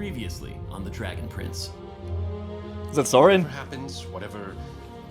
Previously on the Dragon Prince. Is that Soren? Whatever happens, whatever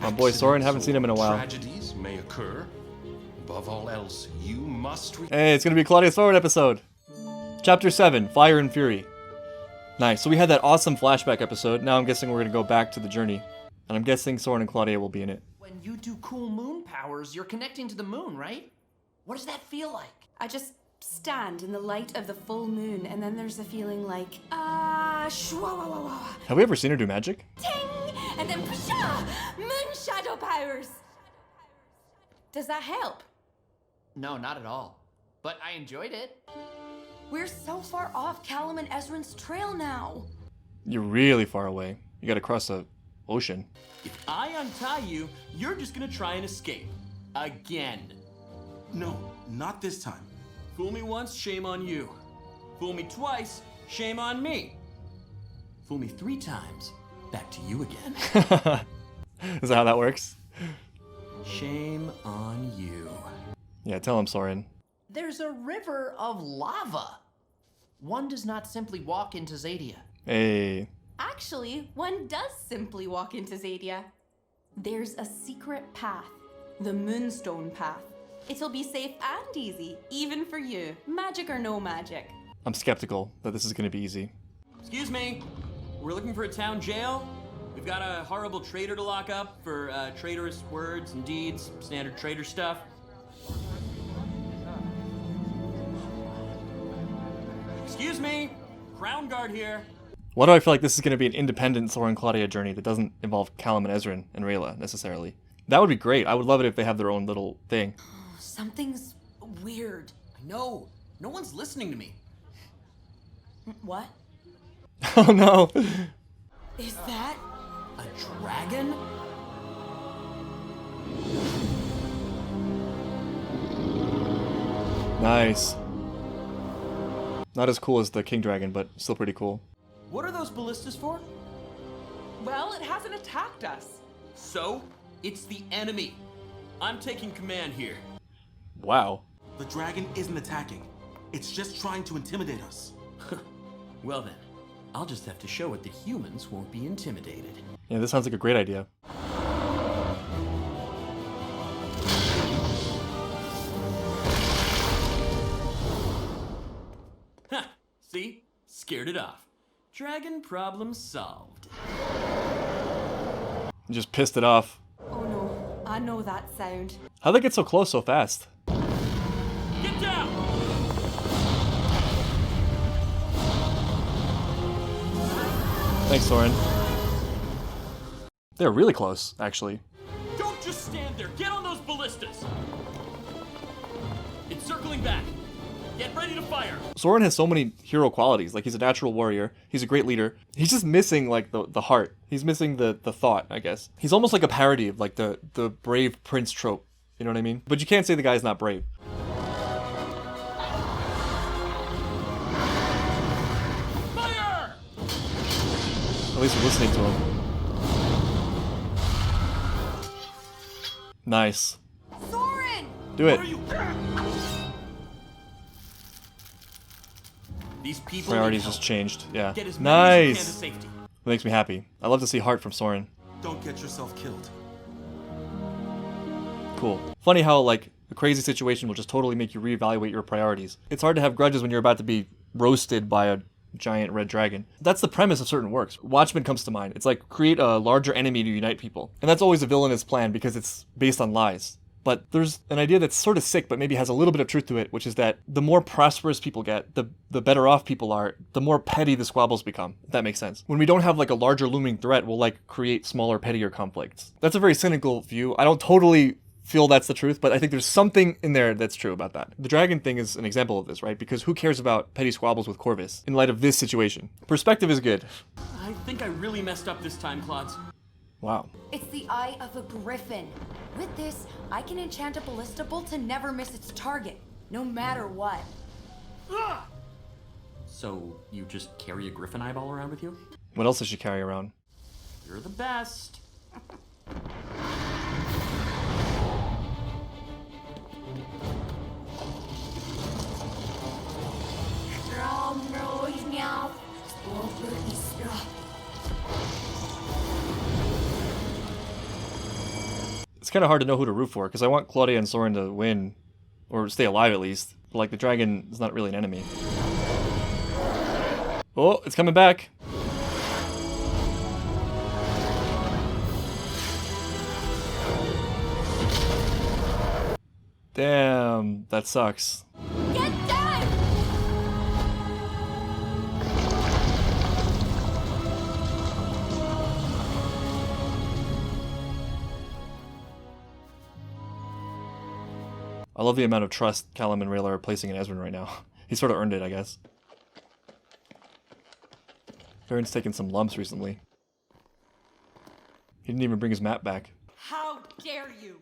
My boy Soren, haven't accidents seen him in a or while. Tragedies may occur. Above all else, you must. Hey, it's gonna be a Claudia and Soren episode. Chapter 7, Fire and Fury. Nice. So we had that awesome flashback episode. Now I'm guessing we're gonna go back to the journey, and I'm guessing Soren and Claudia will be in it. When you do cool moon powers, you're connecting to the moon, right? What does that feel like? I just stand in the light of the full moon, and then there's a feeling like, shwa-wa-wa-wa, Have we ever seen her do magic? ting, and then psha, moon shadow powers. Does that help? No, not at all. But I enjoyed it. We're so far off Callum and Ezran's trail now. You're really far away. You gotta cross the ocean. If I untie you, you're just gonna try and escape. Again. No, not this time. Fool me once, shame on you. Fool me twice, shame on me. Fool me 3 times, back to you again. Is that how that works? Shame on you. Yeah, tell him, Soren. There's a river of lava. One does not simply walk into Zadia. Hey. Actually, one does simply walk into Zadia. There's a secret path, the Moonstone Path. It'll be safe and easy, even for you, magic or no magic. I'm skeptical that this is gonna be easy. Excuse me, we're looking for a town jail. We've got a horrible traitor to lock up for traitorous words and deeds, standard traitor stuff. Excuse me, Crown Guard here. Why do I feel like this is gonna be an independent Soren Claudia journey that doesn't involve Callum and Ezran and Rayla necessarily? That would be great. I would love it if they have their own little thing. Something's weird. I know, no one's listening to me. What? Oh no. Is that? A dragon? Nice. Not as cool as the King Dragon, but still pretty cool. What are those ballistas for? Well, it hasn't attacked us. So, it's the enemy. I'm taking command here. Wow. The dragon isn't attacking. It's just trying to intimidate us. Well then, I'll just have to show it the humans won't be intimidated. Yeah, this sounds like a great idea. Ha! See? Scared it off. Dragon problem solved. You just pissed it off. Oh no, I know that sound. How'd they get so close so fast? Get down! Thanks, Soren. They're really close, actually. Don't just stand there! Get on those ballistas! It's circling back. Get ready to fire! Soren has so many hero qualities. Like, he's a natural warrior. He's a great leader. He's just missing, like, the heart. He's missing the thought, I guess. He's almost like a parody of, like, the brave prince trope. You know what I mean? But you can't say the guy's not brave. Fire! At least we're listening to him. Nice. Soren! Do it. What are you? These people Priorities need help. just changed. Yeah. Get as many as you can to Nice. safety. That makes me happy. I love to see heart from Soren. Don't get yourself killed. Cool. Funny how, like, a crazy situation will just totally make you reevaluate your priorities. It's hard to have grudges when you're about to be roasted by a giant red dragon. That's the premise of certain works. Watchmen comes to mind. It's like, create a larger enemy to unite people. And that's always a villainous plan because it's based on lies. But there's an idea that's sort of sick, but maybe has a little bit of truth to it, which is that the more prosperous people get, the better off people are, the more petty the squabbles become, if that makes sense. When we don't have, like, a larger looming threat, we'll, like, create smaller, pettier conflicts. That's a very cynical view. I don't totally feel that's the truth, but I think there's something in there that's true about that. The dragon thing is an example of this, right? Because who cares about petty squabbles with Corvus in light of this situation? Perspective is good. I think I really messed up this time, Claude. Wow. It's the eye of a griffin. With this, I can enchant a ballista bolt to never miss its target, no matter what. So, you just carry a griffin eyeball around with you? What else does she carry around? You're the best. Drum noise now. It's kind of hard to know who to root for, because I want Claudia and Soren to win, or stay alive at least. But, like, the dragon is not really an enemy. Oh, it's coming back. Damn, that sucks. Get down! I love the amount of trust Callum and Rayla are placing in Ezran right now. He sort of earned it, I guess. Aaron's taken some lumps recently. He didn't even bring his map back. How dare you!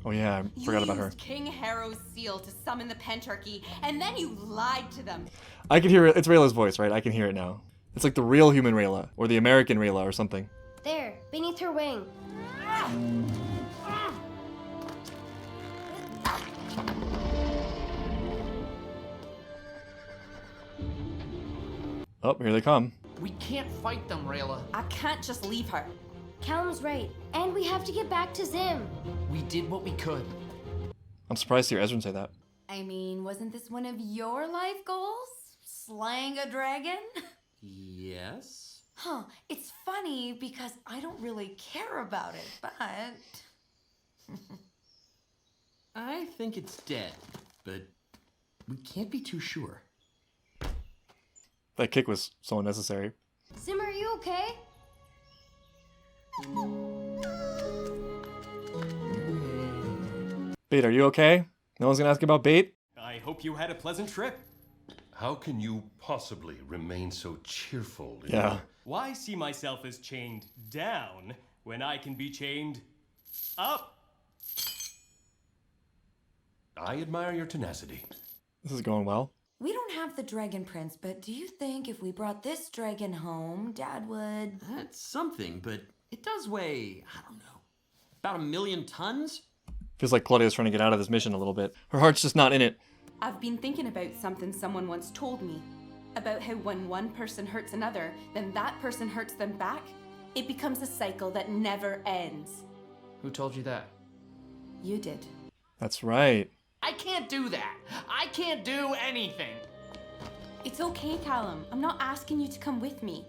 Oh yeah, I forgot about her. You used King Harrow's seal to summon the Pentarchy, and then you lied to them. I can hear it. It's Rayla's voice, right? I can hear it now. It's like the real human Rayla, or the American Rayla, or something. There, beneath her wing. Oh, here they come. We can't fight them, Rayla. I can't just leave her. Callum's right. And we have to get back to Zim. We did what we could. I'm surprised to hear Ezran say that. I mean, wasn't this one of your life goals? Slaying a dragon? Yes? Huh, it's funny because I don't really care about it, but... I think it's dead, but we can't be too sure. That kick was so unnecessary. Zim, are you okay? Bait, are you okay? No one's gonna ask about Bait? I hope you had a pleasant trip. How can you possibly remain so cheerful? in Yeah. your- Why see myself as chained down when I can be chained up? I admire your tenacity. This is going well. We don't have the Dragon Prince, but do you think if we brought this dragon home, Dad would... That's something, but it does weigh, I don't know, about 1 million tons? Feels like Claudia's trying to get out of this mission a little bit. Her heart's just not in it. I've been thinking about something someone once told me. About how when one person hurts another, then that person hurts them back. It becomes a cycle that never ends. Who told you that? You did. That's right. I can't do that. I can't do anything. It's okay, Callum. I'm not asking you to come with me.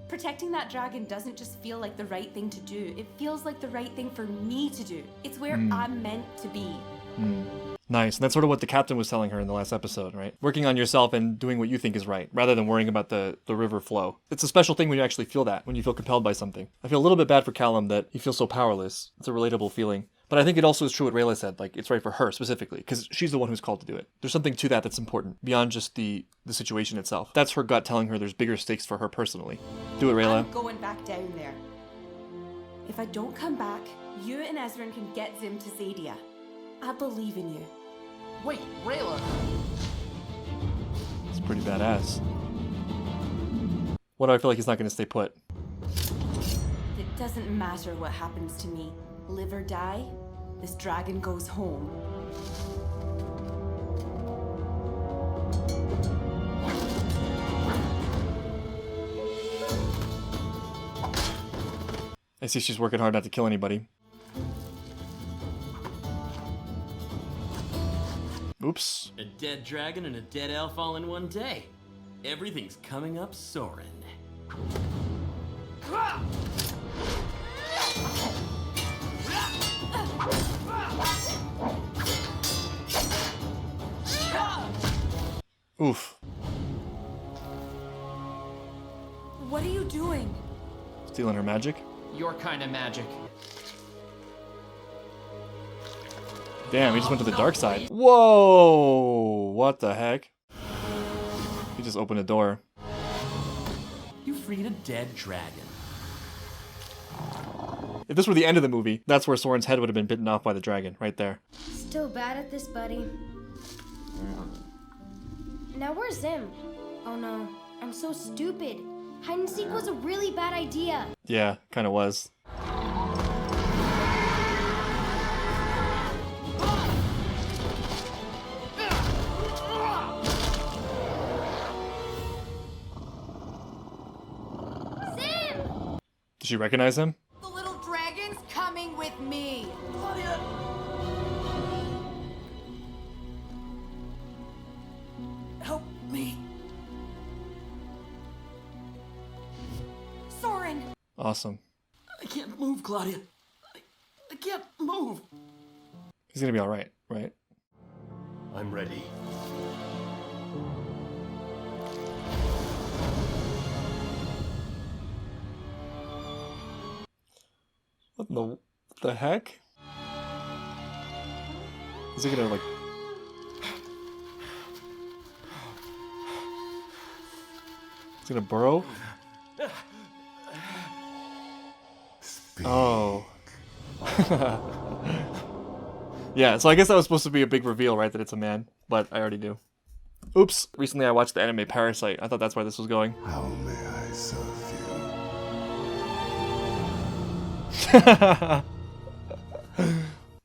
Protecting that dragon doesn't just feel like the right thing to do. It feels like the right thing for me to do. It's where I'm meant to be. Nice. And that's sort of what the captain was telling her in the last episode, right? Working on yourself and doing what you think is right, rather than worrying about the river flow. It's a special thing when you actually feel that, when you feel compelled by something. I feel a little bit bad for Callum that he feels so powerless. It's a relatable feeling. But I think it also is true what Rayla said, like, it's right for her specifically, because she's the one who's called to do it. There's something to that that's important, beyond just the situation itself. That's her gut telling her there's bigger stakes for her personally. Do it, Rayla. I'm going back down there. If I don't come back, you and Ezran can get Zim to Zadia. I believe in you. Wait, Rayla. It's pretty badass. What do I feel like he's not going to stay put? It doesn't matter what happens to me. Live or die, this dragon goes home. I see she's working hard not to kill anybody. Oops. A dead dragon and a dead elf all in one day. Everything's coming up Soren. Oof. What are you doing? Stealing her magic? Your kind of magic. Damn, he just went to the dark side. Whoa! What the heck? He just opened a door. You freed a dead dragon. If this were the end of the movie, that's where Soren's head would have been bitten off by the dragon, right there. Still bad at this, buddy. Now where's Zim? Oh no, I'm so stupid. Hide and seek was a really bad idea. Yeah, kinda was. Does she recognize him? The little dragon's coming with me. Claudia! Help me. Soren. Awesome. I can't move, Claudia. I can't move. He's gonna be all right, right? I'm ready. What the heck? Is he gonna like? He's gonna burrow? Oh. Yeah, so I guess that was supposed to be a big reveal, right? That it's a man, but I already knew. Oops. Recently I watched the anime Parasite. I thought that's where this was going. How may I serve you?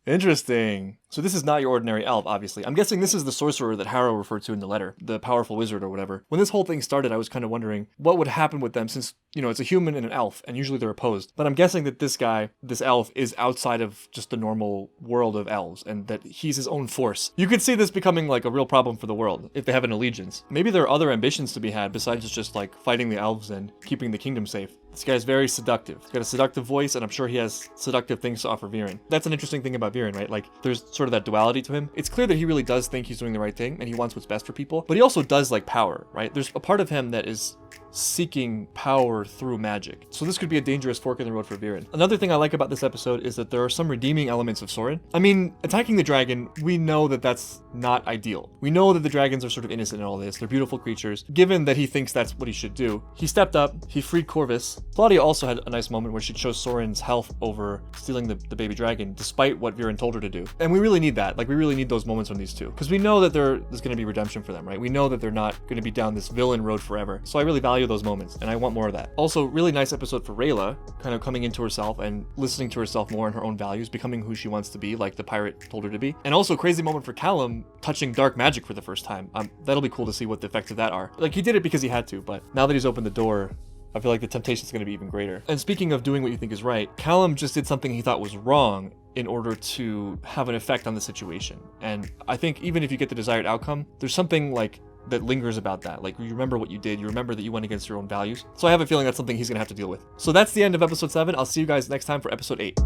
Interesting. So this is not your ordinary elf, obviously. I'm guessing this is the sorcerer that Harrow referred to in the letter, the powerful wizard or whatever. When this whole thing started, I was kind of wondering what would happen with them since, you know, it's a human and an elf, and usually they're opposed. But I'm guessing that this guy, this elf, is outside of just the normal world of elves, and that he's his own force. You could see this becoming like a real problem for the world, if they have an allegiance. Maybe there are other ambitions to be had besides just like fighting the elves and keeping the kingdom safe. This guy's very seductive. He's got a seductive voice, and I'm sure he has seductive things to offer Viren. That's an interesting thing about Viren, right? Like, there's sort of that duality to him. It's clear that he really does think he's doing the right thing, and he wants what's best for people, but he also does like power, right? There's a part of him that is seeking power through magic. So this could be a dangerous fork in the road for Viren. Another thing I like about this episode is that there are some redeeming elements of Soren. I mean, attacking the dragon, we know that that's not ideal. We know that the dragons are sort of innocent in all this. They're beautiful creatures. Given that he thinks that's what he should do, he stepped up, he freed Corvus. Claudia also had a nice moment where she chose Soren's health over stealing the baby dragon, despite what Viren told her to do. And we really need that. Like, we really need those moments from these two. Because we know that there's going to be redemption for them, right? We know that they're not going to be down this villain road forever. So I really value those moments, and I want more of that. Also, really nice episode for Rayla, kind of coming into herself and listening to herself more and her own values, becoming who she wants to be, like the pirate told her to be. And also, crazy moment for Callum, touching dark magic for the first time. That'll be cool to see what the effects of that are. Like, he did it because he had to, but now that he's opened the door, I feel like the temptation is going to be even greater. And speaking of doing what you think is right, Callum just did something he thought was wrong in order to have an effect on the situation. And I think even if you get the desired outcome, there's something like that lingers about that. Like, you remember what you did, you remember that you went against your own values. So I have a feeling that's something he's gonna have to deal with. So that's the end of episode 7. I'll see you guys next time for episode 8.